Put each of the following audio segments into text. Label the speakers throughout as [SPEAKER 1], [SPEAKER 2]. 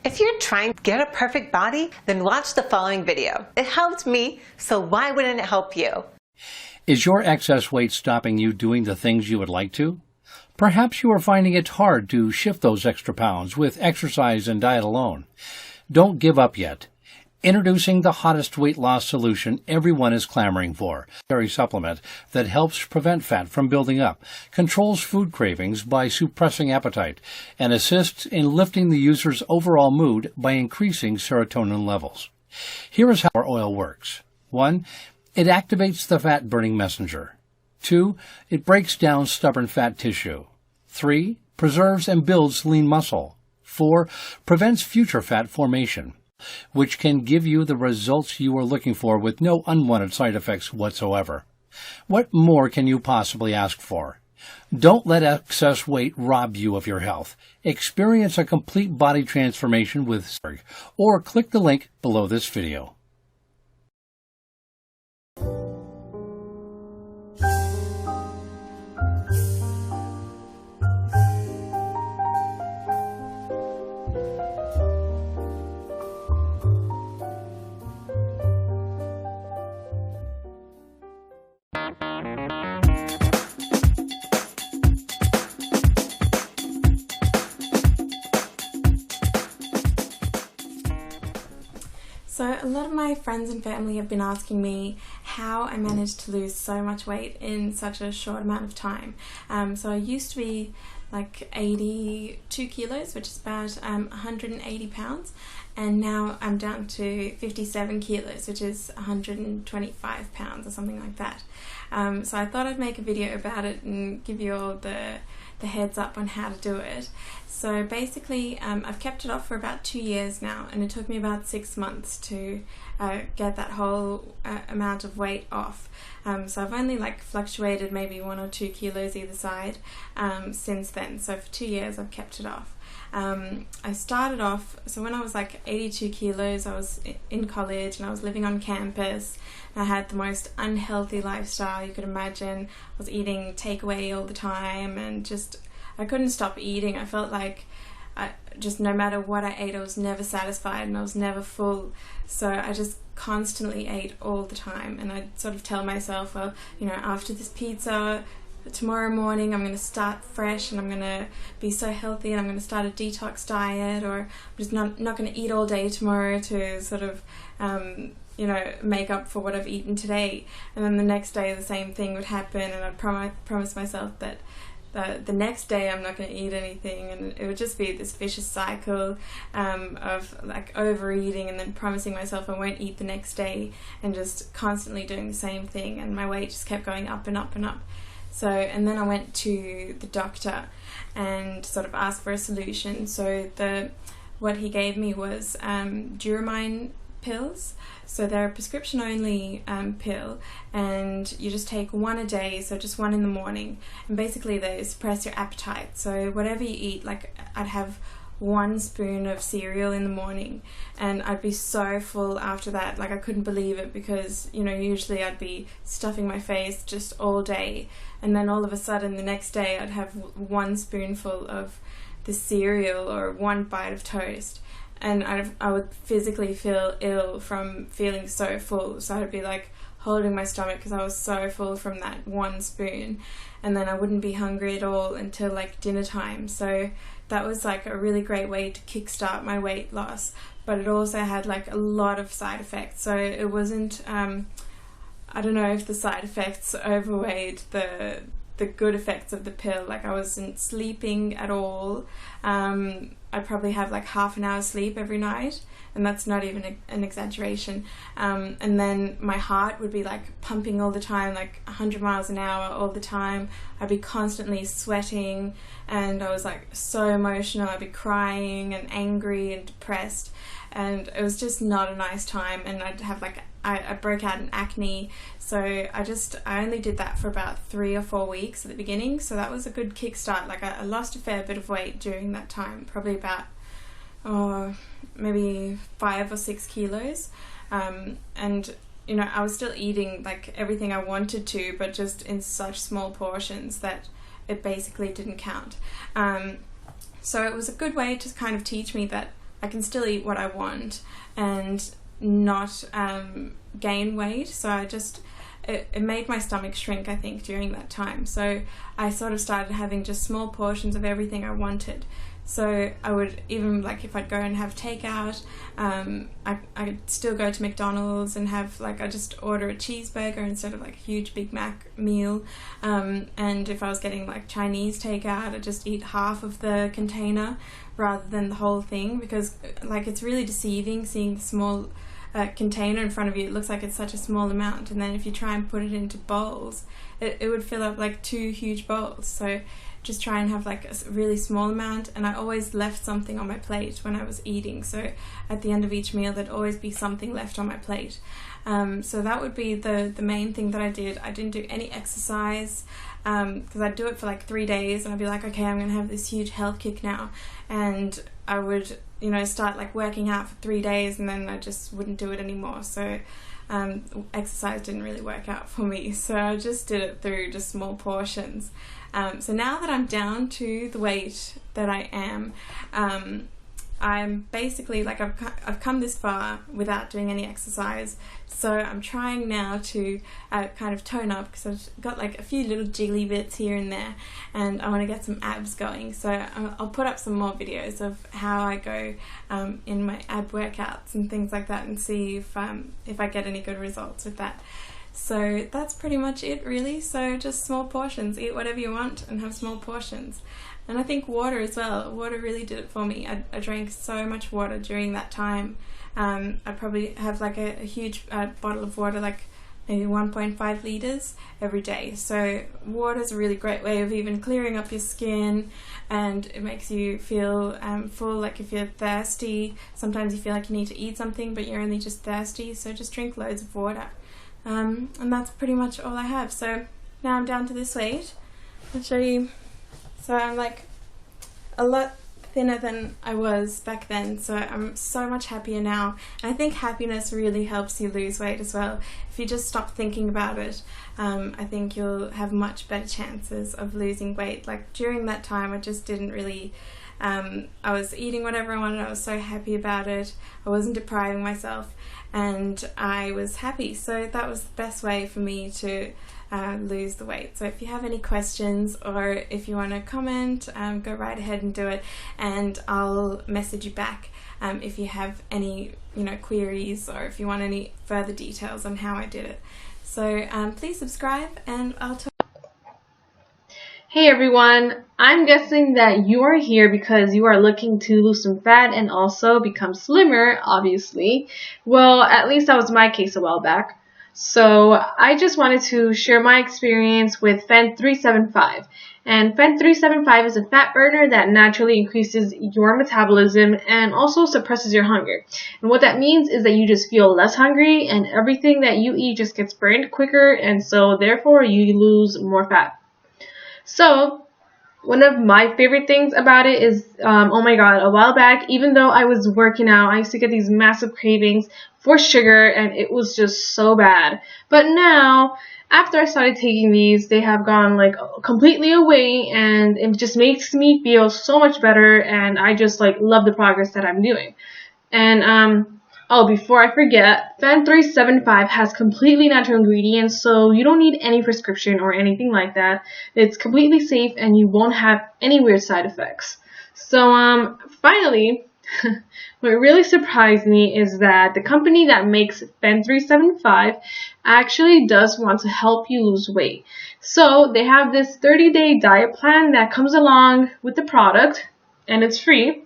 [SPEAKER 1] If you're trying to get a perfect body, then watch the following video. It helped me, so why wouldn't it help you?
[SPEAKER 2] Is your excess weight stopping you doing the things you would like to? Perhaps you are finding it hard to shift those extra pounds with exercise and diet alone. Don't give up yet. Introducing the hottest weight loss solution everyone is clamoring for. A supplement that helps prevent fat from building up, controls food cravings by suppressing appetite, and assists in lifting the user's overall mood by increasing serotonin levels. Here is how our oil works. 1. It activates the fat-burning messenger. 2. It breaks down stubborn fat tissue. 3. Preserves and builds lean muscle. 4. Prevents future fat formation, which can give you the results you are looking for with no unwanted side effects whatsoever. What more can you possibly ask for? Don't let excess weight rob you of your health. Experience a complete body transformation with Zerg, or click the link below this video.
[SPEAKER 3] So a lot of my friends and family have been asking me how I managed to lose so much weight in such a short amount of time. So I used to be like 82 kilos, which is about 180 pounds, and now I'm down to 57 kilos, which is 125 pounds or something like that. So I thought I'd make a video about it and give you all the heads up on how to do it. So basically I've kept it off for about 2 years now, and it took me about 6 months to get that whole amount of weight off. So I've only like fluctuated maybe 1 or 2 kilos either side since then. So for 2 years I've kept it off. I started off, so when I was like 82 kilos, I was in college and I was living on campus. I had the most unhealthy lifestyle you could imagine. I was eating takeaway all the time and just, I couldn't stop eating. I felt like just no matter what I ate, I was never satisfied and I was never full. So I just constantly ate all the time, and I'd sort of tell myself, well, you know, after this pizza, tomorrow morning I'm going to start fresh and I'm going to be so healthy and I'm going to start a detox diet, or I'm just not going to eat all day tomorrow to sort of you know, make up for what I've eaten today. And then the next day the same thing would happen, and I'd promise myself that the next day I'm not going to eat anything, and it would just be this vicious cycle of like overeating and then promising myself I won't eat the next day, and just constantly doing the same thing, and my weight just kept going up and up and up. So, and then I went to the doctor and sort of asked for a solution. So what he gave me was Duromine pills. So they're a prescription only pill, and you just take one a day, so just one in the morning, and basically they suppress your appetite. So whatever you eat, like I'd have 1 spoon of cereal in the morning and I'd be so full after that, like I couldn't believe it, because you know, usually I'd be stuffing my face just all day, and then all of a sudden the next day I'd have 1 spoonful of the cereal or 1 bite of toast, and I would physically feel ill from feeling so full. So I'd be like holding my stomach because I was so full from that 1 spoon, and then I wouldn't be hungry at all until like dinner time. So that was like a really great way to kickstart my weight loss, but it also had like a lot of side effects. So it wasn't I don't know if the side effects overweighed the good effects of the pill. Like I wasn't sleeping at all. I'd probably have like half an hour sleep every night, and that's not even an exaggeration. And then my heart would be like pumping all the time, like 100 miles an hour all the time. I'd be constantly sweating, and I was like so emotional. I'd be crying and angry and depressed, and it was just not a nice time. And I'd have like, I broke out in acne. So I only did that for about 3 or 4 weeks at the beginning. So that was a good kickstart. Like I lost a fair bit of weight during that time, probably about maybe 5 or 6 kilos. And you know, I was still eating like everything I wanted to, but just in such small portions that it basically didn't count. So it was a good way to kind of teach me that I can still eat what I want and not gain weight. So it made my stomach shrink, I think, during that time. So I sort of started having just small portions of everything I wanted. So I would, even like if I'd go and have takeout, I'd still go to McDonald's and have like, I just order a cheeseburger instead of like a huge Big Mac meal. And if I was getting like Chinese takeout, I'd just eat half of the container rather than the whole thing, because like it's really deceiving seeing the small container in front of you. It looks like it's such a small amount, and then if you try and put it into bowls, it would fill up like 2 huge bowls. So just try and have like a really small amount, and I always left something on my plate when I was eating. So at the end of each meal there'd always be something left on my plate. So that would be the main thing that I did. I didn't do any exercise because I'd do it for like 3 days and I'd be like, okay, I'm gonna have this huge health kick now, and I would, you know, start like working out for 3 days and then I just wouldn't do it anymore. So exercise didn't really work out for me, so I just did it through just small portions. So now that I'm down to the weight that I am, I'm basically like, I've come this far without doing any exercise, so I'm trying now to kind of tone up, because I've got like a few little jiggly bits here and there and I want to get some abs going. So I'll put up some more videos of how I go in my ab workouts and things like that, and see if I get any good results with that. So that's pretty much it really. So just small portions, eat whatever you want and have small portions. And I think water as well. Water really did it for me. I drank so much water during that time. I probably have like a huge bottle of water, like maybe 1.5 liters every day. So water is a really great way of even clearing up your skin, and it makes you feel full. Like if you're thirsty, sometimes you feel like you need to eat something but you're only just thirsty, so just drink loads of water. And that's pretty much all I have. So now I'm down to this weight. I'll show you. So I'm like a lot thinner than I was back then, so I'm so much happier now. And I think happiness really helps you lose weight as well. If you just stop thinking about it, I think you'll have much better chances of losing weight. Like during that time, I just didn't really, I was eating whatever I wanted. I was so happy about it. I wasn't depriving myself and I was happy. So that was the best way for me to lose the weight. So if you have any questions or if you want to comment, go right ahead and do it, and I'll message you back if you have any queries, or if you want any further details on how I did it. So please subscribe, and I'll talk.
[SPEAKER 4] Hey everyone, I'm guessing that you are here because you are looking to lose some fat and also become slimmer, obviously. Well, at least that was my case a while back. So I just wanted to share my experience with FEN375. And FEN375 is a fat burner that naturally increases your metabolism and also suppresses your hunger. And what that means is that you just feel less hungry and everything that you eat just gets burned quicker, and so therefore you lose more fat. So one of my favorite things about it is, oh my god, a while back, even though I was working out, I used to get these massive cravings for sugar, and it was just so bad. But now, after I started taking these, they have gone like completely away, and it just makes me feel so much better, and I just like love the progress that I'm doing. And oh, before I forget, FEN375 has completely natural ingredients, so you don't need any prescription or anything like that. It's completely safe and you won't have any weird side effects. So finally, what really surprised me is that the company that makes FEN375 actually does want to help you lose weight. So they have this 30-day diet plan that comes along with the product, and it's free.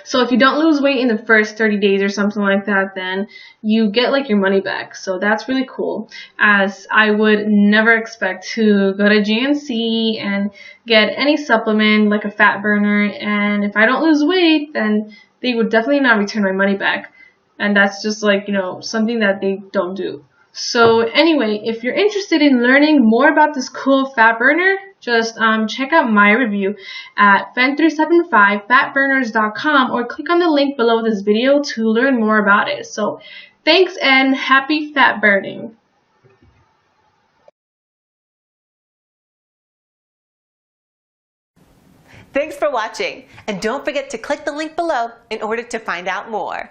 [SPEAKER 4] So if you don't lose weight in the first 30 days or something like that, then you get like your money back. So that's really cool, as I would never expect to go to GNC and get any supplement like a fat burner, and if I don't lose weight, then they would definitely not return my money back. And that's just like, something that they don't do. So anyway, if you're interested in learning more about this cool fat burner, just check out my review at fen375fatburners.com, or click on the link below this video to learn more about it. So thanks and happy fat burning.
[SPEAKER 1] Thanks for watching, and don't forget to click the link below in order to find out more.